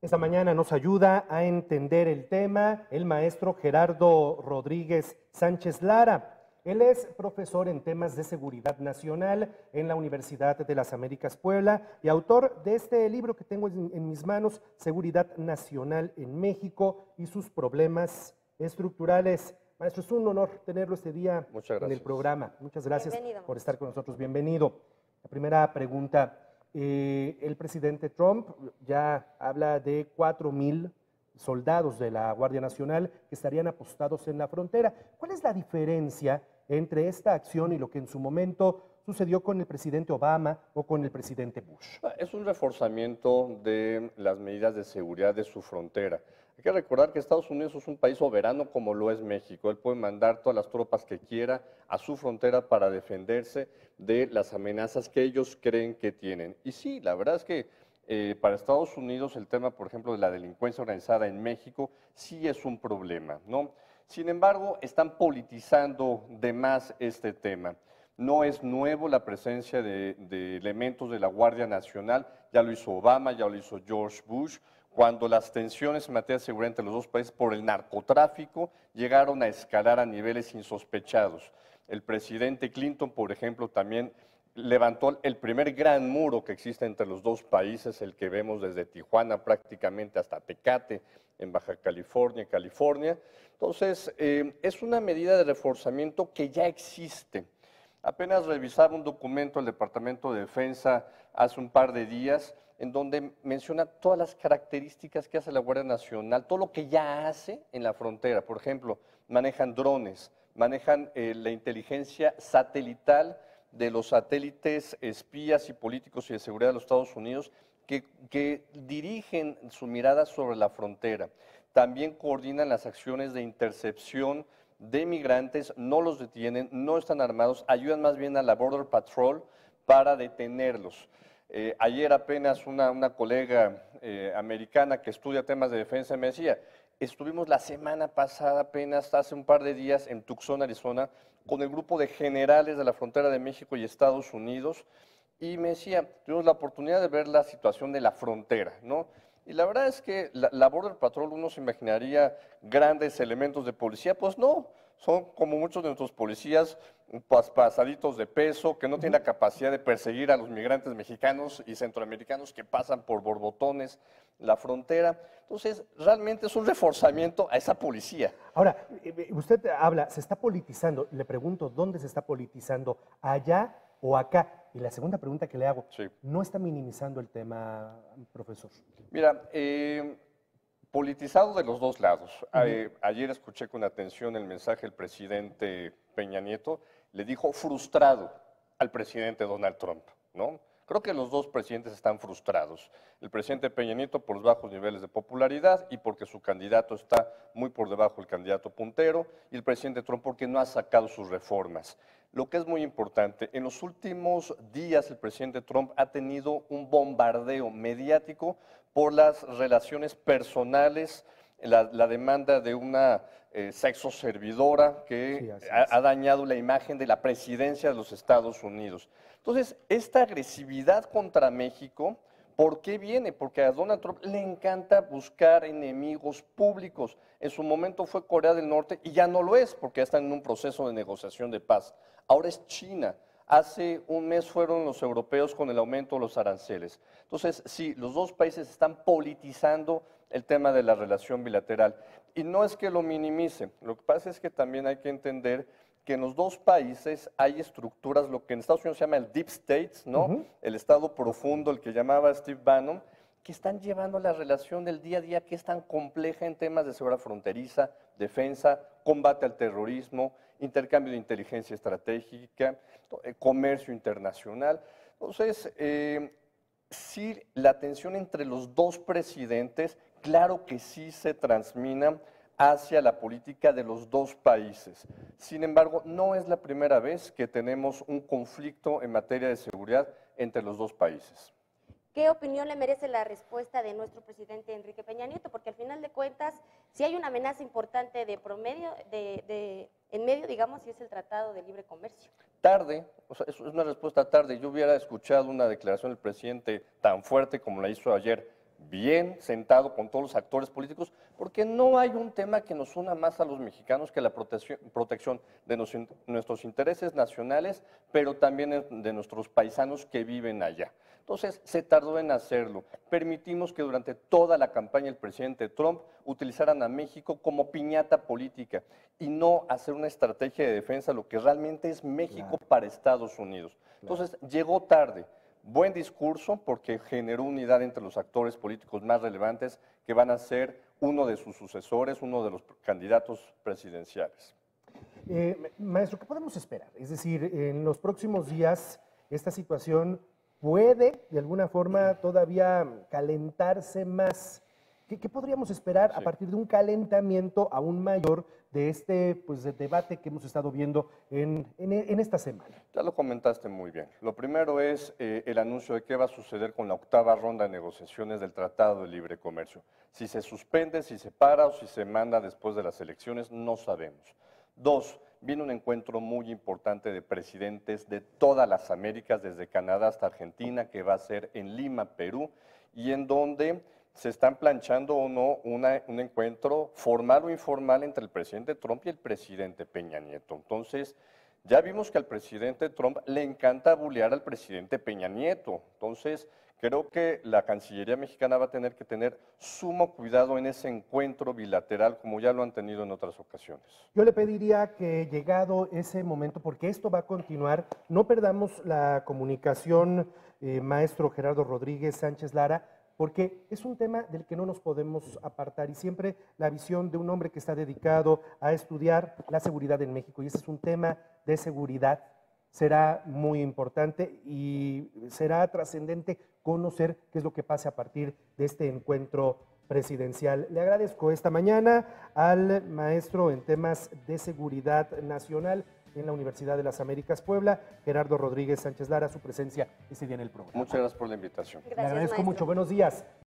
Esta mañana nos ayuda a entender el tema el maestro Gerardo Rodríguez Sánchez Lara. Él es profesor en temas de seguridad nacional en la Universidad de las Américas Puebla y autor de este libro que tengo en mis manos, Seguridad Nacional en México y sus problemas estructurales. Maestro, es un honor tenerlo este día en el programa. Muchas gracias por estar con nosotros. Bienvenido. La primera pregunta. El presidente Trump ya habla de 4,000 soldados de la Guardia Nacional que estarían apostados en la frontera. ¿Cuál es la diferencia entre esta acción y lo que en su momento sucedió con el presidente Obama o con el presidente Bush? Es un reforzamiento de las medidas de seguridad de su frontera. Hay que recordar que Estados Unidos es un país soberano como lo es México. Él puede mandar todas las tropas que quiera a su frontera para defenderse de las amenazas que ellos creen que tienen. Y sí, la verdad es que para Estados Unidos el tema, por ejemplo, de la delincuencia organizada en México sí es un problema, ¿no? Sin embargo, están politizando de más este tema. No es nuevo la presencia de elementos de la Guardia Nacional, ya lo hizo Obama, ya lo hizo George Bush, cuando las tensiones en materia de seguridad entre los dos países por el narcotráfico llegaron a escalar a niveles insospechados. El presidente Clinton, por ejemplo, también levantó el primer gran muro que existe entre los dos países, el que vemos desde Tijuana prácticamente hasta Tecate, en Baja California, California. Entonces, es una medida de reforzamiento que ya existe. Apenas revisaba un documento del Departamento de Defensa hace un par de días en donde menciona todas las características que hace la Guardia Nacional, todo lo que ya hace en la frontera. Por ejemplo, manejan drones, manejan la inteligencia satelital de los satélites espías y políticos y de seguridad de los Estados Unidos que dirigen su mirada sobre la frontera. También coordinan las acciones de intercepción de migrantes, no los detienen, no están armados, ayudan más bien a la Border Patrol para detenerlos. Ayer apenas una colega americana que estudia temas de defensa me decía, estuvimos la semana pasada, apenas hace un par de días, en Tucson, Arizona, con el grupo de generales de la frontera de México y Estados Unidos, y me decía, tuvimos la oportunidad de ver la situación de la frontera, ¿no? Y la verdad es que la Border Patrol uno se imaginaría grandes elementos de policía, pues no, son como muchos de nuestros policías pasaditos de peso, que no tienen la capacidad de perseguir a los migrantes mexicanos y centroamericanos que pasan por borbotones la frontera. Entonces, realmente es un reforzamiento a esa policía. Ahora, usted habla, se está politizando, le pregunto, ¿dónde se está politizando? ¿Allá o acá? Y la segunda pregunta que le hago, Sí. ¿no está minimizando el tema, profesor? Mira, politizado de los dos lados. Ayer escuché con atención el mensaje del presidente Peña Nieto, le dijo frustrado al presidente Donald Trump, ¿no? Creo que los dos presidentes están frustrados. El presidente Peña Nieto por los bajos niveles de popularidad y porque su candidato está muy por debajo del candidato puntero, y el presidente Trump porque no ha sacado sus reformas. Lo que es muy importante, en los últimos días el presidente Trump ha tenido un bombardeo mediático por las relaciones personales, la demanda de una sexo servidora que Sí, ha dañado la imagen de la presidencia de los Estados Unidos. Entonces, esta agresividad contra México, ¿por qué viene? Porque a Donald Trump le encanta buscar enemigos públicos. En su momento fue Corea del Norte y ya no lo es porque ya están en un proceso de negociación de paz. Ahora es China. Hace un mes fueron los europeos con el aumento de los aranceles. Entonces, sí, los dos países están politizando el tema de la relación bilateral. Y no es que lo minimice, lo que pasa es que también hay que entender que en los dos países hay estructuras, lo que en Estados Unidos se llama el deep state, ¿no? El estado profundo, el que llamaba Steve Bannon, que están llevando la relación del día a día que es tan compleja en temas de seguridad fronteriza, defensa, combate al terrorismo, intercambio de inteligencia estratégica, comercio internacional. Entonces, sí, la tensión entre los dos presidentes, claro que sí se transmina hacia la política de los dos países. Sin embargo, no es la primera vez que tenemos un conflicto en materia de seguridad entre los dos países. ¿Qué opinión le merece la respuesta de nuestro presidente Enrique Peña Nieto? Porque al final de cuentas, si hay una amenaza importante de promedio, en medio, digamos, y es el Tratado de Libre Comercio. Tarde, o sea, es una respuesta tarde. Yo hubiera escuchado una declaración del presidente tan fuerte como la hizo ayer bien sentado con todos los actores políticos, porque no hay un tema que nos una más a los mexicanos que la protección de nuestros intereses nacionales, pero también de nuestros paisanos que viven allá. Entonces, se tardó en hacerlo. Permitimos que durante toda la campaña el presidente Trump utilizaran a México como piñata política y no hacer una estrategia de defensa, lo que realmente es México para Estados Unidos. Entonces, llegó tarde. Buen discurso porque generó unidad entre los actores políticos más relevantes que van a ser uno de sus sucesores, uno de los candidatos presidenciales. Maestro, ¿qué podemos esperar? Es decir, en los próximos días esta situación puede de alguna forma todavía calentarse más. ¿Qué podríamos esperar a partir de un calentamiento aún mayor de este de debate que hemos estado viendo en esta semana? Ya lo comentaste muy bien. Lo primero es el anuncio de qué va a suceder con la 8ª ronda de negociaciones del Tratado de Libre Comercio. Si se suspende, si se para o si se manda después de las elecciones, no sabemos. 2, viene un encuentro muy importante de presidentes de todas las Américas, desde Canadá hasta Argentina, que va a ser en Lima, Perú, y en donde se están planchando o no un encuentro formal o informal entre el presidente Trump y el presidente Peña Nieto. Entonces, ya vimos que al presidente Trump le encanta bulear al presidente Peña Nieto. Entonces, creo que la Cancillería mexicana va a tener que tener sumo cuidado en ese encuentro bilateral, como ya lo han tenido en otras ocasiones. Yo le pediría que llegado ese momento, porque esto va a continuar, no perdamos la comunicación, maestro Gerardo Rodríguez Sánchez Lara, porque es un tema del que no nos podemos apartar y siempre la visión de un hombre que está dedicado a estudiar la seguridad en México, y ese es un tema de seguridad, será muy importante y será trascendente conocer qué es lo que pase a partir de este encuentro presidencial. Le agradezco esta mañana al maestro en temas de seguridad nacional en la Universidad de las Américas Puebla, Gerardo Rodríguez Sánchez Lara, su presencia ese día en el programa. Muchas gracias por la invitación. Le agradezco mucho. Buenos días.